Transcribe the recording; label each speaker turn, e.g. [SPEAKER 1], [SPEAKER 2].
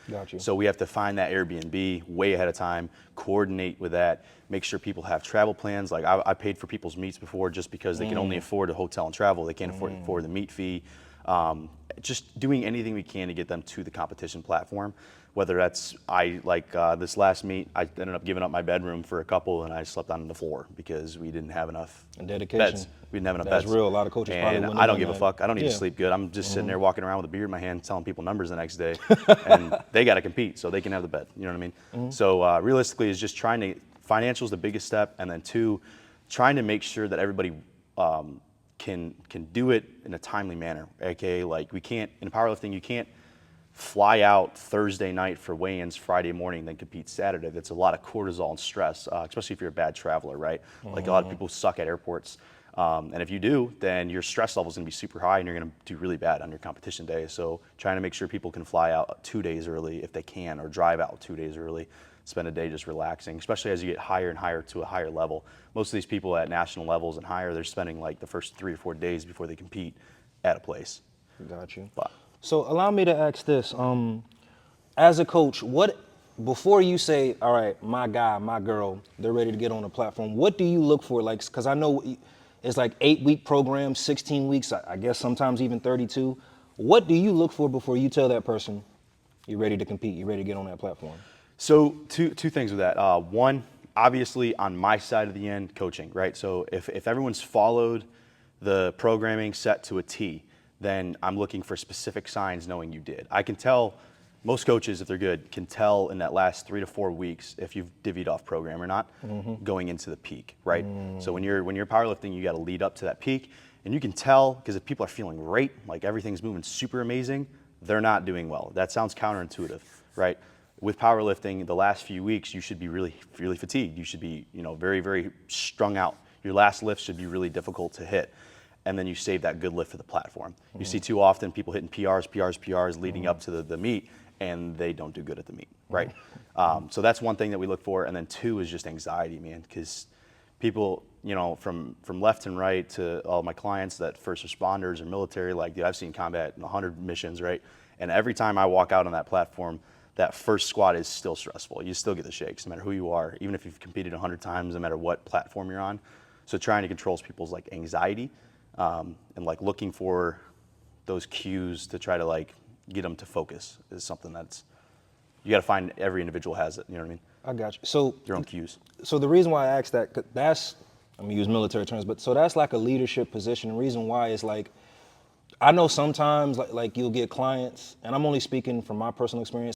[SPEAKER 1] Got you.
[SPEAKER 2] So we have to find that Airbnb way ahead of time, coordinate with that, make sure people have travel plans. Like I paid for people's meets before just because they can only afford a hotel and travel. They can't afford the meet fee. Just doing anything we can to get them to the competition platform. Whether that's, this last meet, I ended up giving up my bedroom for a couple and I slept on the floor because we didn't have enough
[SPEAKER 1] And dedication.
[SPEAKER 2] beds. We didn't have enough beds.
[SPEAKER 1] That's real. A lot of coaches probably
[SPEAKER 2] And
[SPEAKER 1] wouldn't
[SPEAKER 2] I
[SPEAKER 1] have
[SPEAKER 2] don't
[SPEAKER 1] done
[SPEAKER 2] give a
[SPEAKER 1] that.
[SPEAKER 2] fuck. I don't need to
[SPEAKER 1] Yeah.
[SPEAKER 2] sleep good. I'm just sitting there walking around with a beer in my hand telling people numbers the next day. And they got to compete so they can have the bed. You know what I mean? So realistically, it's just trying to, financial is the biggest step. And then two, trying to make sure that everybody can do it in a timely manner. AKA, like we can't, in powerlifting, you can't fly out Thursday night for weigh-ins Friday morning, then compete Saturday. That's a lot of cortisol and stress, especially if you're a bad traveler, right? Like a lot of people suck at airports. And if you do, then your stress level is going to be super high and you're going to do really bad on your competition day. So trying to make sure people can fly out 2 days early if they can, or drive out 2 days early, spend a day just relaxing, especially as you get higher and higher to a higher level. Most of these people at national levels and higher, they're spending like the first 3 or 4 days before they compete at a place.
[SPEAKER 1] Got you.
[SPEAKER 2] But
[SPEAKER 1] So allow me to ask this. As a coach, before you say, all right, my guy, my girl, they're ready to get on a platform, what do you look for? Like, because I know it's like 8-week programs, 16 weeks, I guess sometimes even 32. What do you look for before you tell that person you're ready to compete, you're ready to get on that platform?
[SPEAKER 2] So two things with that. One, obviously on my side of the end, coaching, right? So if everyone's followed the programming set to a T, then I'm looking for specific signs knowing you did. I can tell, most coaches, if they're good, can tell in that last 3 to 4 weeks if you've divvied off program or not going into the peak, right? So when you're powerlifting, you got to lead up to that peak, and you can tell because if people are feeling great, like everything's moving super amazing, they're not doing well. That sounds counterintuitive, right? With powerlifting, the last few weeks, you should be really, really fatigued. You should be, very, very strung out. Your last lift should be really difficult to hit. And then you save that good lift for the platform. You see too often people hitting PRs leading up to the meet, and they don't do good at the meet, right? So that's one thing that we look for. And then two is just anxiety, man, because people, from left and right to all my clients that first responders or military, like, dude, I've seen combat in 100 missions, right? And every time I walk out on that platform, that first squat is still stressful. You still get the shakes, no matter who you are, even if you've competed 100 times, no matter what platform you're on. So trying to control people's like anxiety, and like looking for those cues to try to like get them to focus is something that's, you got to find, every individual has it. You know what I mean?
[SPEAKER 1] I got you. So
[SPEAKER 2] Their own cues.
[SPEAKER 1] So the reason why I asked that, 'cause that's, I'm gonna use military terms, but so that's like a leadership position. The reason why is like, I know sometimes like you'll get clients, and I'm only speaking from my personal experience.